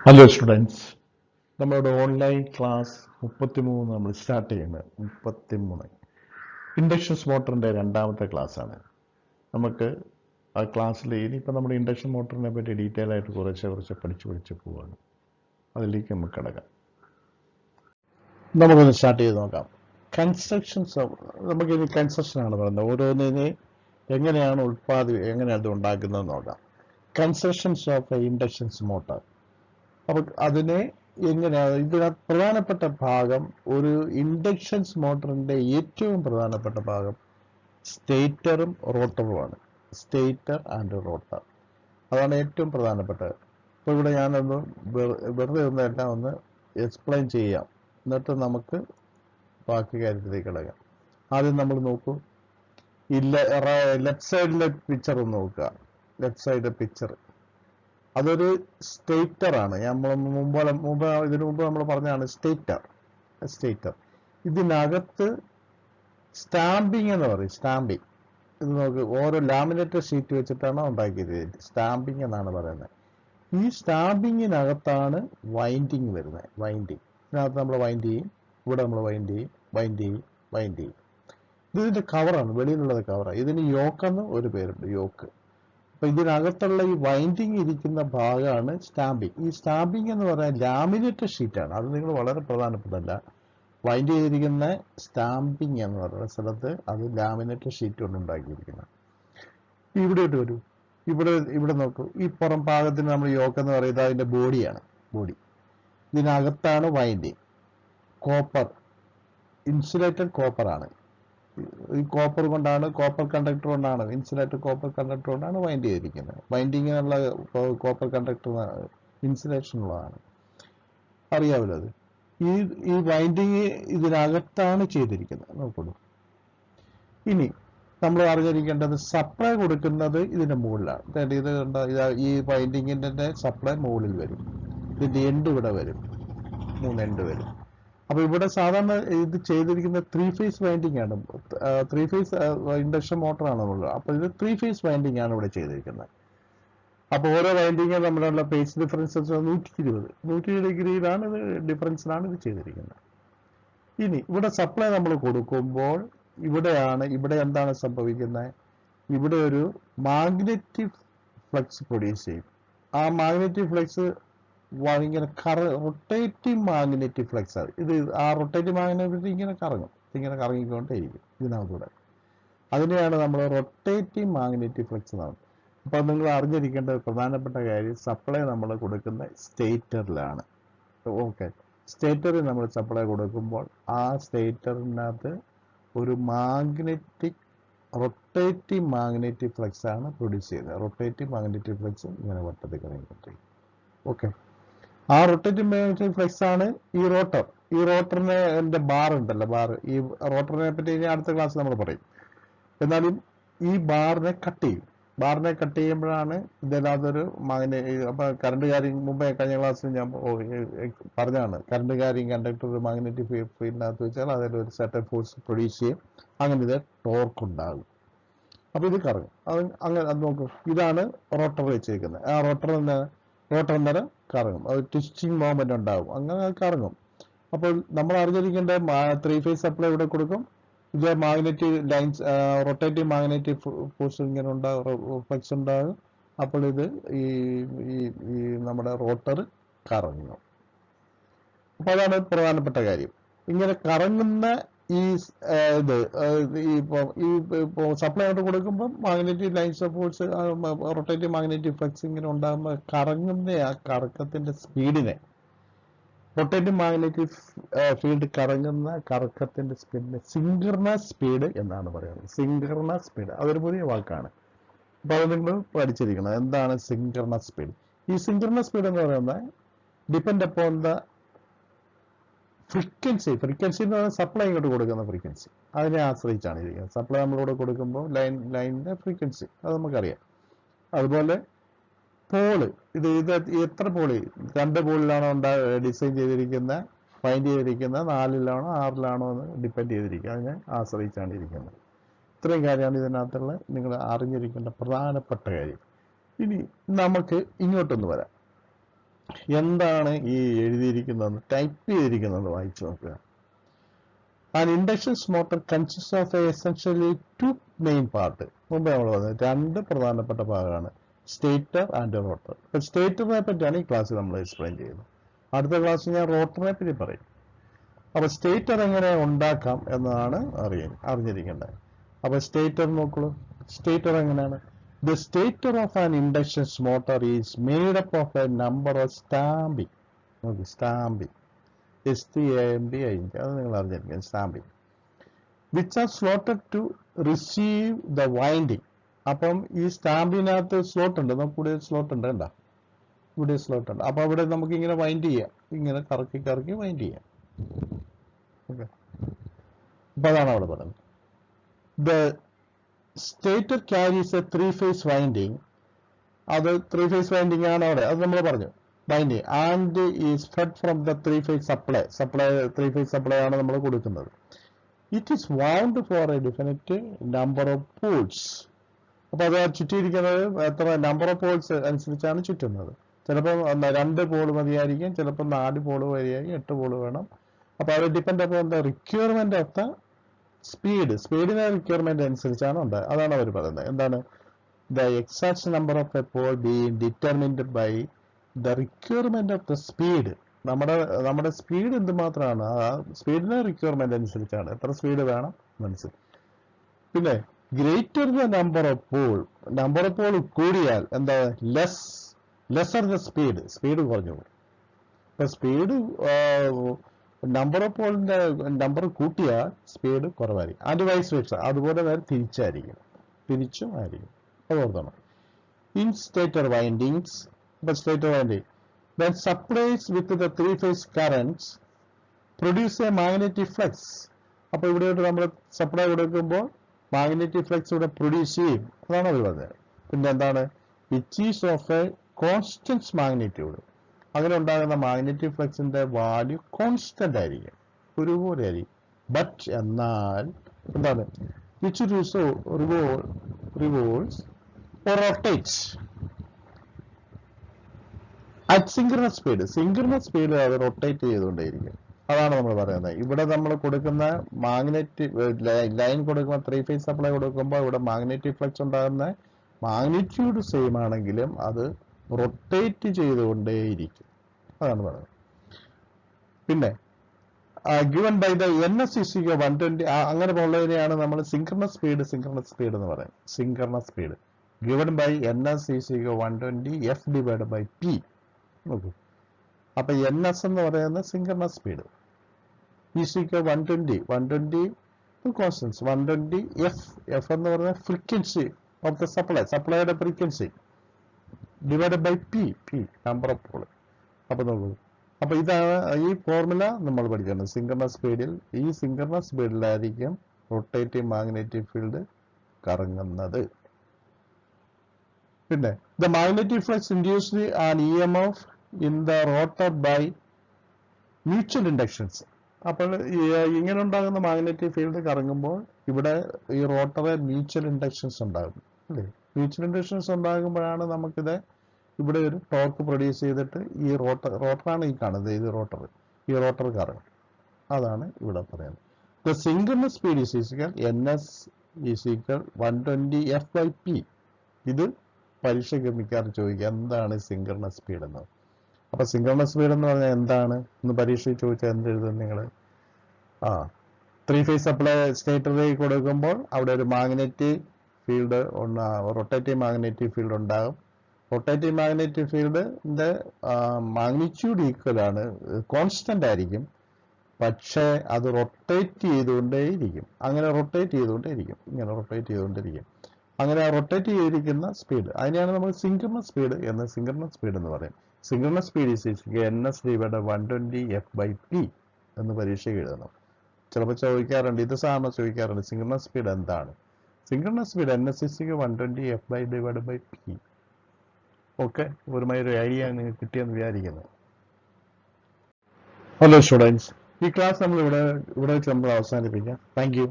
Hello students, നമ്മളുടെ online class 33 നമ്മൾ start ചെയ്യുന്നത് 33 ഇൻഡക്ഷൻസ് മോട്ടറിൻ്റെ രണ്ടാമത്തെ ക്ലാസ്സാണ്. നമുക്ക് ആ ക്ലാസ്സിൽ ഇനിയിപ്പോൾ നമ്മൾ ഇൻഡക്ഷൻ മോട്ടറിനെ പറ്റി ഡീറ്റെയിൽ ആയിട്ട് കുറച്ച് പഠിച്ച് പോവുകയാണ്. അതിലേക്ക് നമുക്ക് കിടക്കാം. നമുക്കൊന്ന് സ്റ്റാർട്ട് ചെയ്ത് നോക്കാം. കൺസ്ട്രക്ഷൻസ് നമുക്കിനി കൺസ്ട്രക്ഷനാണ് പറയുന്നത്. ഓരോന്നിനെ എങ്ങനെയാണ് അത് ഉണ്ടാക്കുന്നത് നോക്കാം. Constructions of a inductions motor. അപ്പോൾ അതിനെ എങ്ങനെയാണ് ഇതിനകത്ത് പ്രധാനപ്പെട്ട ഭാഗം, ഒരു ഇൻഡക്ഷൻസ് മോട്ടറിന്റെ ഏറ്റവും പ്രധാനപ്പെട്ട ഭാഗം സ്റ്റേറ്ററും റോട്ടറുമാണ്. സ്റ്റേറ്റർ ആൻഡ് റോട്ടർ, അതാണ് ഏറ്റവും പ്രധാനപ്പെട്ടത്. അപ്പോൾ ഇവിടെ ഞാനൊന്ന് വെറുതെ എല്ലാം ഒന്ന് എക്സ്പ്ലെയിൻ ചെയ്യാം, എന്നിട്ട് നമുക്ക് ബാക്കി കാര്യത്തിലേക്ക് കിടക്കാം. ആദ്യം നമ്മൾ നോക്കൂ, ഈ ലെഫ്റ്റ് സൈഡിലെ പിക്ചർ ഒന്ന് നോക്കുക. ലെഫ്റ്റ് സൈഡിലെ പിക്ചർ അതൊരു സ്റ്റേറ്റർ ആണ്. ഇതിനു മുമ്പ് നമ്മൾ പറഞ്ഞതാണ് സ്റ്റേറ്റർ. ഇതിനകത്ത് സ്റ്റാമ്പിങ് എന്ന് പറയും. സ്റ്റാമ്പിങ്, ഇത് നോക്ക്, ഓരോ ലാമിനേറ്റഡ് ഷീറ്റ് വെച്ചിട്ടാണ് ഉണ്ടാക്കിയത്. സ്റ്റാമ്പിങ് എന്നാണ് പറയുന്നത്. ഈ സ്റ്റാമ്പിങ്ങിനകത്താണ് വൈൻഡിങ് വരുന്നത്. ഇതിനകത്ത് നമ്മൾ വൈൻഡ് ചെയ്യും, ഇവിടെ നമ്മൾ വൈൻഡ് ചെയ്യും. ഇതിന്റെ കവറാണ്, വെളിയിലുള്ളത് കവറാണ്. ഇതിന് യോക്കെന്ന് ഒരു പേരുണ്ട്, യോക്ക്. അപ്പൊ ഇതിനകത്തുള്ള ഈ വൈൻഡിങ് ഇരിക്കുന്ന ഭാഗമാണ് സ്റ്റാമ്പിങ്. ഈ സ്റ്റാമ്പിങ് എന്ന് പറഞ്ഞാൽ ലാമിനേറ്റഡ് ഷീറ്റാണ്. അത് നിങ്ങൾ വളരെ പ്രധാനപ്പെട്ടല്ല. വൈൻഡ് ചെയ്തിരിക്കുന്ന സ്റ്റാമ്പിങ് എന്ന് പറയുന്ന സ്ഥലത്ത് അത് ലാമിനേറ്റഡ് ഷീറ്റ് കൊണ്ട് ഉണ്ടാക്കിയിരിക്കുന്നത്. ഇവിടെയോട്ട് വരൂ, ഇവിടെ നോക്കൂ. ഈ പുറം ഭാഗത്തിന് നമ്മൾ യോക്ക് എന്ന് പറയുന്നത് അതിന്റെ ബോഡിയാണ്. ഇതിനകത്താണ് വൈൻഡിങ്. ഇൻസുലേറ്റഡ് കോപ്പറാണ്. ഈ കോപ്പർ കണ്ടക്ടർ കൊണ്ടാണ്, ഇൻസുലേറ്റഡ് കോപ്പർ കണ്ടക്ടർ കൊണ്ടാണ് വൈൻഡ് ചെയ്തിരിക്കുന്നത്. വൈൻഡിങ്ങിനുള്ള കോപ്പർ കണ്ടക്ടർ ഇൻസുലേഷൻ ഉള്ളതാണ്, അറിയാമല്ലോ. അത് ഈ വൈൻഡിങ് ഇതിനകത്താണ് ചെയ്തിരിക്കുന്നത്. നോക്കൂ, ഇനി നമ്മൾ അറിഞ്ഞിരിക്കേണ്ടത് സപ്ലൈ കൊടുക്കുന്നത് ഇതിന്റെ മുകളിലാണ്. ഈ വൈൻഡിങ്ങിന്റെ സപ്ലൈ മുകളിൽ വരും. ഇതിന്റെ എൻഡ് ഇവിടെ വരും, 3 എൻഡ് വരും. അപ്പൊ ഇവിടെ സാധാരണ ഇത് ചെയ്തിരിക്കുന്ന 3 ഫേസ് വൈൻഡിങ് ആണ്. 3 ഫേസ് ഇൻഡക്ഷൻ മോട്ടർ ആണെന്നുള്ളത്. അപ്പൊ ഇത് 3 ഫേസ് വൈൻഡിങ് ആണ് ഇവിടെ ചെയ്തിരിക്കുന്നത്. അപ്പൊ ഓരോ വൈൻഡിങ് തമ്മിലുള്ള ഫേസ് ഡിഫറൻസസ് 120 ഡിഗ്രിയിലാണ് ഡിഫറൻസിലാണ് ഇത് ചെയ്തിരിക്കുന്നത്. ഇനി ഇവിടെ സപ്ലൈ നമ്മൾ കൊടുക്കുമ്പോൾ ഇവിടെ എന്താണ് സംഭവിക്കുന്നത്? ഇവിടെ ഒരു മാഗ്നറ്റിക് ഫ്ലക്സ് പ്രൊഡ്യൂസ് ചെയ്യും. ആ മാഗ്നറ്റിക് ഫ്ലക്സ് ഇങ്ങനെ റൊട്ടേറ്റിംഗ് മാഗ്നറ്റിക് ഫ്ലക്സ് ആണ്. ആ റൊട്ടേറ്റിംഗ് മാഗ്നറ്റിക് ഇങ്ങനെ കറങ്ങിക്കൊണ്ടേയിരിക്കും ഇതിനകത്തൂടെ. അതിനെയാണ് നമ്മൾ റൊട്ടേറ്റിംഗ് മാഗ്നറ്റിക് ഫ്ലക്സ് എന്നാണ്. അപ്പൊ നിങ്ങൾ അറിഞ്ഞിരിക്കേണ്ട പ്രധാനപ്പെട്ട കാര്യം, സപ്ലൈ നമ്മൾ കൊടുക്കുന്ന സ്റ്റേറ്ററിലാണ്. ഓക്കെ, സ്റ്റേറ്ററിൽ നമ്മൾ സപ്ലൈ കൊടുക്കുമ്പോൾ ആ സ്റ്റേറ്ററിനകത്ത് ഒരു റൊട്ടേറ്റിംഗ് മാഗ്നറ്റിക് ഫ്ലക്സ് ആണ് പ്രൊഡ്യൂസ് ചെയ്യുന്നത്. റൊട്ടേറ്റിംഗ് മാഗ്നറ്റിക് ഫ്ലക്സ് ഇങ്ങനെ വട്ടത്തിൽ കറങ്ങിക്കൊണ്ടിരിക്കും. ഓക്കെ, ആ റൊട്ടേറ്റിംഗ് മാഗ്നറ്റിക് ഫ്ലക്സ് ആണ് ഈ റോട്ടർ. ഈ റോട്ടറിന്റെ ബാർ ഉണ്ടല്ലോ, ഈ റോട്ടറിനെ പറ്റി ഇനി അടുത്ത ക്ലാസ് നമ്മൾ പറയും. എന്നാലും ഈ ബാറിനെ കട്ട് ചെയ്യുമ്പോഴാണ് ഇതിനകത്തൊരു അപ്പൊ കറണ്ട് ക്യാരിങ്, മുമ്പേ കഴിഞ്ഞ ക്ലാസ്സിൽ ഞാൻ പറഞ്ഞാണ്, കറണ്ട് ക്യാരിങ് കണ്ടക്ടർ ഒരു മാഗ്നറ്റിക് ഫീൽഡിനകത്ത് വെച്ചാൽ അതിൽ ഒരു സെർട്ടൻ ഫോഴ്സ് പ്രൊഡ്യൂസ് ചെയ്യും. അങ്ങനെ ഇത് ടോർക്ക് ഉണ്ടാകും. അപ്പൊ ഇത് കറങ്ങും. അത് നോക്കും, ഇതാണ് റോട്ടർ വെച്ചിരിക്കുന്നത്. ആ റോട്ടർ നേരം കറങ്ങും. അത് ട്വിസ്റ്റിംഗ് മൂവ്മെന്റ് ഉണ്ടാകും, അങ്ങനെ അത് കറങ്ങും. അപ്പോൾ നമ്മൾ അറിഞ്ഞിരിക്കേണ്ട 3 ഫേസ് സപ്ലൈ ഇവിടെ കൊടുക്കും. ഇത് magnetic lines, rotating magnetic force ഇങ്ങനെ ഫ്ലക്സ് ഉണ്ടാകും. അപ്പോൾ ഇത് ഈ നമ്മുടെ റോട്ടർ കറങ്ങും. അപ്പൊ അതാണ് പ്രധാനപ്പെട്ട കാര്യം. ഇങ്ങനെ കറങ്ങുന്ന ഈ സപ്ലൈ ആയിട്ട് കൊടുക്കുമ്പോൾ magnetic lines of force, rotating magnetic flux ഇങ്ങനെ ഉണ്ടാകുമ്പോൾ കറങ്ങുന്ന ആ കറക്കത്തിന്റെ സ്പീഡിനെ, റൊട്ടേറ്റിംഗ് മാഗ്നറ്റിക് ഫീൽഡ് കറങ്ങുന്ന കറക്കത്തിന്റെ സ്പീഡിനെ സിൻക്രണസ് സ്പീഡ് എന്നാണ് പറയുന്നത്. സിൻക്രണസ് സ്പീഡ് അതൊരു പുതിയ വാക്കാണ്. അപ്പൊ അത് നിങ്ങൾ പഠിച്ചിരിക്കണം, എന്താണ് സിൻക്രണസ് സ്പീഡ്. ഈ സിൻക്രണസ് സ്പീഡ് എന്ന് പറയുന്നത് ഡിപ്പെൻഡ് അപ്പോൺ ദ ഫ്രീക്വൻസി എന്ന് പറയുന്നത് സപ്ലൈ ഇങ്ങോട്ട് കൊടുക്കുന്ന ഫ്രീക്വൻസി, അതിനെ ആശ്രയിച്ചാണ് ഇരിക്കുന്നത്. സപ്ലൈ നമ്മളിവിടെ കൊടുക്കുമ്പോൾ ലൈനിന്റെ ഫ്രീക്വൻസി അത് നമുക്കറിയാം. അതുപോലെ പോള്, ഇത് എത്ര പോള്, 2 പോളിലാണോ ഡിസൈൻ ചെയ്തിരിക്കുന്ന, ഫൈൻഡ് ചെയ്തിരിക്കുന്ന, 4-ലാണോ 6-ലാണോ എന്ന് ഡിപ്പെൻഡ് ചെയ്തിരിക്കുക, അതിനെ ആശ്രയിച്ചാണ് ഇരിക്കുന്നത്. ഇത്രയും കാര്യമാണ് ഇതിനകത്തുള്ള നിങ്ങൾ അറിഞ്ഞിരിക്കേണ്ട പ്രധാനപ്പെട്ട കാര്യം. ഇനി നമുക്ക് ഇങ്ങോട്ടൊന്ന് വരാം. എന്താണ് ഈ എഴുതിയിരിക്കുന്നത്, ടൈപ്പ് ചെയ്തിരിക്കുന്നത് വായിച്ചു നോക്കുക. An induction motor consists of essentially two main parts. മുമ്പ് നമ്മൾ പറഞ്ഞത് രണ്ട് പ്രധാനപ്പെട്ട ഭാഗമാണ്, സ്റ്റേറ്റർ ആൻഡ് റോട്ടർ. ഇപ്പൊ സ്റ്റേറ്ററിനെ പറ്റിയാണ് ഈ ക്ലാസ്സിൽ നമ്മൾ എക്സ്പ്ലെയിൻ ചെയ്യുന്നത്. അടുത്ത ക്ലാസ്സിൽ ഞാൻ റോട്ടറിനെ പറ്റി പറയും. അപ്പൊ സ്റ്റേറ്റർ എങ്ങനെ ഉണ്ടാക്കാം എന്നതാണ് അറിഞ്ഞിരിക്കേണ്ടത്. അപ്പൊ സ്റ്റേറ്റർ നോക്കുള്ളൂ. സ്റ്റേറ്റർ എങ്ങനെയാണ്? The stator of an induction motor is made up of a number of stamping. Okay, stamping. STAMBING. അത് നിങ്ങൾ അറിഞ്ഞിരിക്കണം, stamping. Which are slotted to receive the winding. അപ്പം ഈ സ്റ്റാമ്പിനകത്ത് സ്ലോട്ട് ഉണ്ട്, നമുക്ക് ഇവിടെ സ്ലോട്ട് ഉണ്ട്, കണ്ടോ? ഇവിടെ സ്ലോട്ട് ഉണ്ട്. അപ്പൊ അവിടെ നമുക്ക് ഇങ്ങനെ വൈൻഡ് ചെയ്യാം, ഇങ്ങനെ കറക്കി കറക്കി വൈൻഡ് ചെയ്യാം. ഓക്കെ, അപ്പൊ അതാണ് അവിടെ പറയുന്നത്. The stator carries a three-phase winding. അത് ത്രീ-ഫേസ് വൈൻഡിങ് ആണ് അവിടെ, അത് നമ്മൾ പറഞ്ഞു. Winding and is fed from the three-phase supply. Three-phase supply ആണ് നമ്മൾ കൊടുക്കുന്നത്. It is wound for a definite number of poles. അപ്പൊ അത് ചുറ്റിയിരിക്കുന്നത് എത്ര നമ്പർ ഓഫ് പോൾസ് അനുസരിച്ചാണ് ചുറ്റുന്നത്. ചിലപ്പോൾ 2 പോൾ മതിയായിരിക്കും, ചിലപ്പോൾ 4 പോൾ മതിയായിരിക്കും, 8 പോൾ വേണം. അപ്പൊ അത് depend upon the requirement of the speed. സ്പീഡിന്റെ റിക്വയർമെന്റ് അനുസരിച്ചാണ് ഉണ്ടായത്. അതാണ് അവർ പറയുന്നത്. എന്താണ്? The exact number of a pole being determined by the requirement of the speed. നമ്മുടെ സ്പീഡ് എന്തുമാത്രമാണ്, ആ സ്പീഡിന്റെ റിക്വയർമെന്റ് അനുസരിച്ചാണ്, എത്ര സ്പീഡ് വേണം മനസ്സിൽ. പിന്നെ greater the number of pole കൂടിയാൽ എന്താ, ലെസർ ദ സ്പീഡ് കുറഞ്ഞു പോകും. ഇപ്പൊ സ്പീഡ് നമ്പർ ഓഫ് പോളിന്റെ നമ്പർ കൂട്ടിയാൽ സ്പീഡ് കുറവായിരിക്കും. ആൻഡ് വൈസ് വെർസ, അതുപോലെ നേരെ തിരിച്ചും ആയിരിക്കും. അത് ഓർക്കണം. In stator windings, stator winding then supplies with the three-phase currents produce a magnetic flux. അപ്പോൾ ഇവിടെ നമ്മൾ സപ്ലൈ കൊടുക്കുമ്പോൾ മാഗ്നറ്റിക് ഫ്ലക്സ് ഇവിടെ പ്രൊഡ്യൂസ് ചെയ്യും. അതാണ് അവർ പറഞ്ഞത്. പിന്നെ എന്താണ്? Which is of A constant magnitude. അങ്ങനെ ഉണ്ടാകുന്ന മാഗ്നറ്റിക് ഫ്ലക്സിന്റെ വാല്യൂ കോൺസ്റ്റന്റ് ആയിരിക്കും, ഒരുപോലെ ആയിരിക്കും. ബട്ട് എന്നാൽ എന്താണ്? Which revolves or rotates at synchronous speed അത് റൊട്ടേറ്റ് ചെയ്തുകൊണ്ടേയിരിക്കും. അതാണ് നമ്മൾ പറയുന്നത്. ഇവിടെ നമ്മൾ കൊടുക്കുന്ന ലൈൻ കൊടുക്കുമ്പോൾ, 3-phase സപ്ലൈ കൊടുക്കുമ്പോൾ ഇവിടെ മാഗ്നറ്റിക് ഫ്ലക്സ് ഉണ്ടാകുന്ന മാഗ്നിറ്റ്യൂഡ് സെയിം ആണെങ്കിലും അത് റൊട്ടേറ്റ് ചെയ്തുകൊണ്ടേയിരിക്കും. അതാണ് പറയുന്നത്. പിന്നെ given by the NS is 120, അങ്ങനെ ഉള്ളതിനെയാണ് നമ്മൾ സിങ്ക്രണസ് സ്പീഡ് എന്ന് പറയുന്നത്. Synchronous speed given by NS is 120 F divided by P. നോക്കൂ, അപ്പൊ NS എന്ന് പറയുന്നത് സിങ്ക്രണസ് സ്പീഡ്, ഈസിക്ക് 120 കോൺസ്റ്റൻസ് 120 F എന്ന് പറയുന്നത് ഫ്രീക്വൻസി ഓഫ് ദ സപ്ലൈയുടെ frequency divided by P number of pole. അപ്പൊ നോക്കൂ, അപ്പൊ ഇതാണ് ഈ ഫോർമുല നമ്മൾ പഠിക്കുന്നത്. ഈ സിങ്ക്രണസ് സ്പീഡിലായിരിക്കും റൊട്ടേറ്റിംഗ് മാഗ്നറ്റിക് ഫീൽഡ് കറങ്ങുന്നത്. പിന്നെ the magnetic flux induced an EMF in the rotor by mutual inductions. അപ്പോൾ ഇങ്ങനെ ഉണ്ടാകുന്ന മാഗ്നറ്റിക് ഫീൽഡ് കറങ്ങുമ്പോൾ ഇവിടെ ഈ റോട്ടറെ മ്യൂച്വൽ ഇൻഡക്ഷൻസ് ഉണ്ടാകും അല്ലേ? മ്യൂച്വൽ ഇൻഡക്ഷൻസ് ഉണ്ടാകുമ്പോഴാണ് നമുക്കിത് ഇവിടെ ഒരു ടോർക്ക് പ്രൊഡ്യൂസ് ചെയ്തിട്ട് ഈ റോട്ടറാണ് ഈ കാണുന്നത്, ഈ റോട്ടർ കറങ്ങും. അതാണ് ഇവിടെ പറയുന്നത്. The synchronous speed is equal NS is equal 120 F by P. ഇത് പരീക്ഷയ്ക്ക് മിക്കവാറും ചോദിക്കുക, എന്താണ് സിങ്ക്രണസ് സ്പീഡ് എന്ന്. അപ്പൊ സിങ്ക്രണസ് സ്പീഡ് എന്ന് പറഞ്ഞാൽ എന്താണ് എന്ന് പരീക്ഷയിൽ ചോദിച്ചാൽ എന്തെഴുതും നിങ്ങൾ? 3-phase സപ്ലൈ സ്റ്റേറ്ററിലേക്ക് കൊടുക്കുമ്പോൾ അവിടെ ഒരു magnetic field rotating magnetic field ഉണ്ടാകും. റൊട്ടേറ്റിംഗ് മാഗ്നറ്റിക് ഫീൽഡിന്റെ മാഗ്നിറ്റ്യൂഡ് ഈക്വൽ ആണ്, കോൺസ്റ്റന്റ് ആയിരിക്കും. പക്ഷേ അത് റൊട്ടേറ്റ് ചെയ്തുകൊണ്ടേയിരിക്കും. ഇങ്ങനെ റൊട്ടേറ്റ് ചെയ്തുകൊണ്ടേയിരിക്കും. അങ്ങനെ റൊട്ടേറ്റ് ചെയ്തിരിക്കുന്ന സ്പീഡ്, അതിനെയാണ് നമ്മൾ സിങ്ക്രണസ് സ്പീഡ് എന്ന് പറയും. Synchronous speed is NS divided 120 F by P എന്ന് പരീക്ഷയ്ക്ക് എഴുതണം. ചിലപ്പോൾ ചോദിക്കാറുണ്ട്, ഇത് സാധാരണ ചോദിക്കാറുണ്ട്, സിങ്ക്രണസ് സ്പീഡ് എന്താണ്? Synchronous speed NS is 120 F by divided by P. Okay, ഒരു ഐഡിയ നിങ്ങൾക്ക് കിട്ടിയെന്ന് വിചാരിക്കുന്നു. ഹലോ സ്റ്റുഡൻസ്, ഈ ക്ലാസ് നമ്മൾ ഇവിടെ വെച്ച് നമ്മൾ അവസാനിപ്പിക്കാം. Thank you.